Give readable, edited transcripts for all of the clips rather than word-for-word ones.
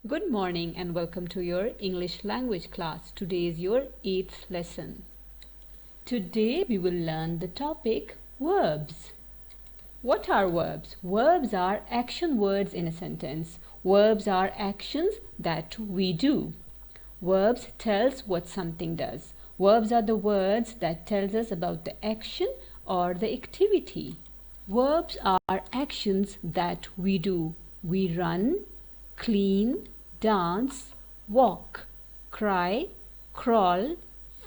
Good morning and welcome to your English language class. Today is your 8th lesson. Today we will learn the topic verbs. What are verbs? Verbs are action words in a sentence. Verbs are actions that we do. Verbs tells what something does. Verbs are the words that tells us about the action or the activity. Verbs are actions that we do. We run, clean, dance, walk, cry, crawl,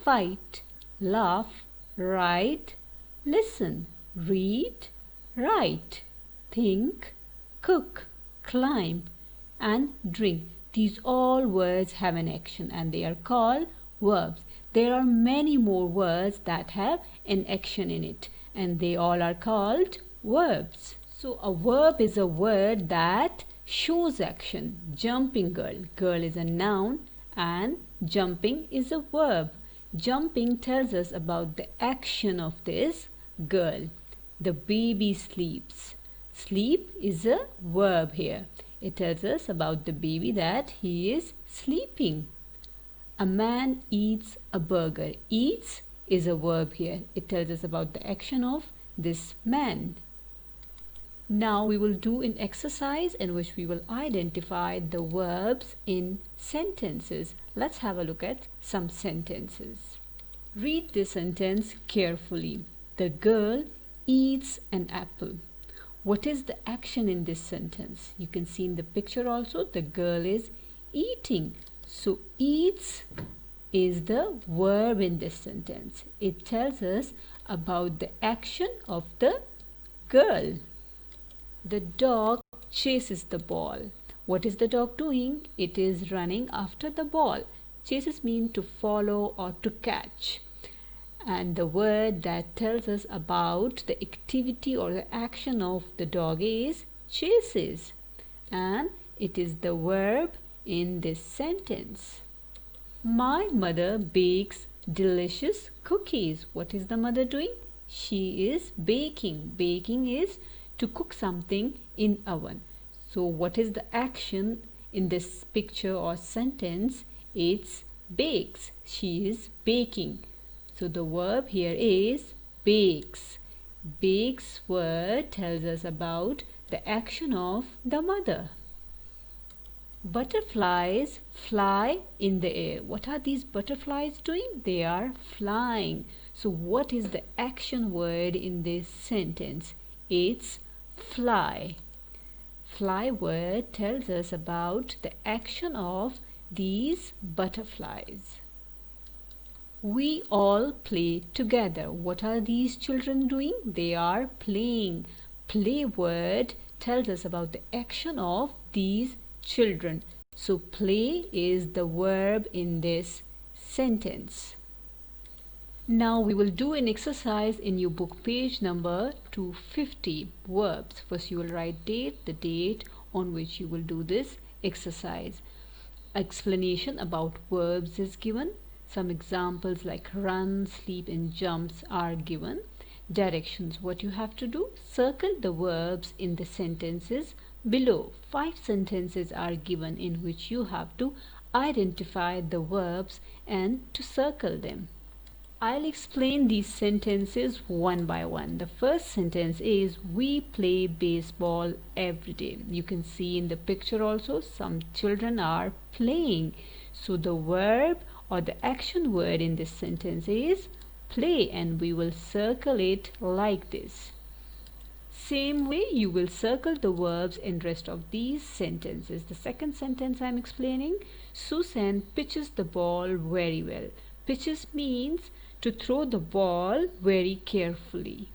fight, laugh, write, listen, read, write, think, cook, climb, and drink. These all words have an action and they are called verbs. There are many more words that have an action in it and they all are called verbs. So a verb is a word that shows action. Jumping girl. Girl is a noun and jumping is a verb. Jumping tells us about the action of this girl. The baby sleeps. Sleep is a verb here. It tells us about the baby that he is sleeping. A man eats a burger. Eats is a verb here. It tells us about the action of this man. Now we will do an exercise in which we will identify the verbs in sentences. Let's have a look at some sentences. Read this sentence carefully. The girl eats an apple. What is the action in this sentence? You can see in the picture also the girl is eating. So eats is the verb in this sentence. It tells us about the action of the girl. The dog chases the ball. What is the dog doing? It is running after the ball. Chases means to follow or to catch. And the word that tells us about the activity or the action of the dog is chases. And it is the verb in this sentence. My mother bakes delicious cookies. What is the mother doing? She is baking. Baking is to cook something in oven. So what is the action in this picture or sentence? It's bakes. She is baking. So the verb here is bakes. Bakes word tells us about the action of the mother. Butterflies fly in the air. What are these butterflies doing? They are flying. So what is the action word in this sentence? It's fly. Fly word tells us about the action of these butterflies. We all play together. What are these children doing? They are playing. Play word tells us about the action of these children. So play is the verb in this sentence. Now we will do an exercise in your book page number 250, verbs. First you will write date, the date on which you will do this exercise. Explanation about verbs is given. Some examples like run, sleep and jumps are given. Directions, what you have to do. Circle the verbs in the sentences below. 5 sentences are given in which you have to identify the verbs and to circle them. I'll explain these sentences one by one. The first sentence is we play baseball every day. You can see in the picture also some children are playing. So the verb or the action word in this sentence is play and we will circle it like this. Same way you will circle the verbs in rest of these sentences. The second sentence I'm explaining, Susan pitches the ball very well. Pitches means to throw the ball very carefully.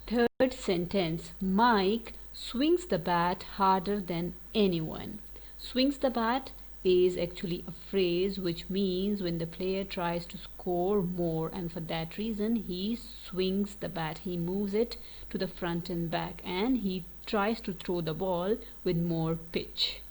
Third sentence, Mike swings the bat harder than anyone. Swings the bat is actually a phrase which means when the player tries to score more, and for that reason he swings the bat. He moves it to the front and back and he tries to throw the ball with more pitch.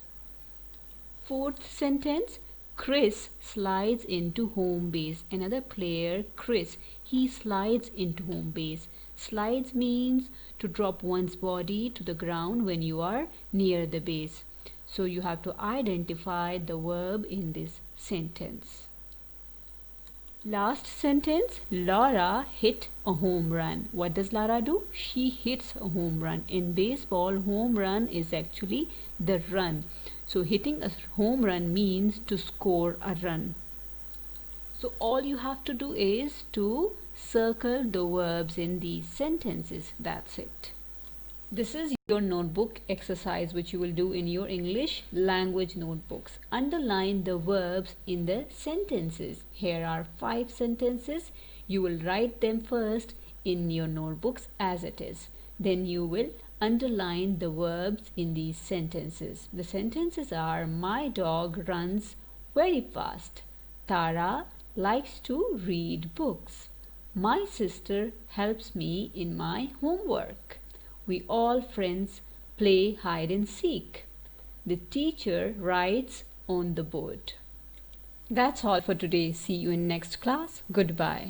Fourth sentence, Chris slides into home base. Another player, Chris, he slides into home base. Slides means to drop one's body to the ground when you are near the base. So you have to identify the verb in this sentence. Last sentence, Laura hit a home run. What does Laura do? She hits a home run. In baseball, home run is actually the run. So hitting a home run means to score a run. So all you have to do is to circle the verbs in these sentences. That's it. This is your notebook exercise which you will do in your English language notebooks. Underline the verbs in the sentences. Here are 5 sentences. You will write them first in your notebooks as it is. Then you will underline the verbs in these sentences. The sentences are: my dog runs very fast. Tara likes to read books. My sister helps me in my homework. We all friends play hide and seek. The teacher writes on the board. That's all for today. See you in next class. Goodbye.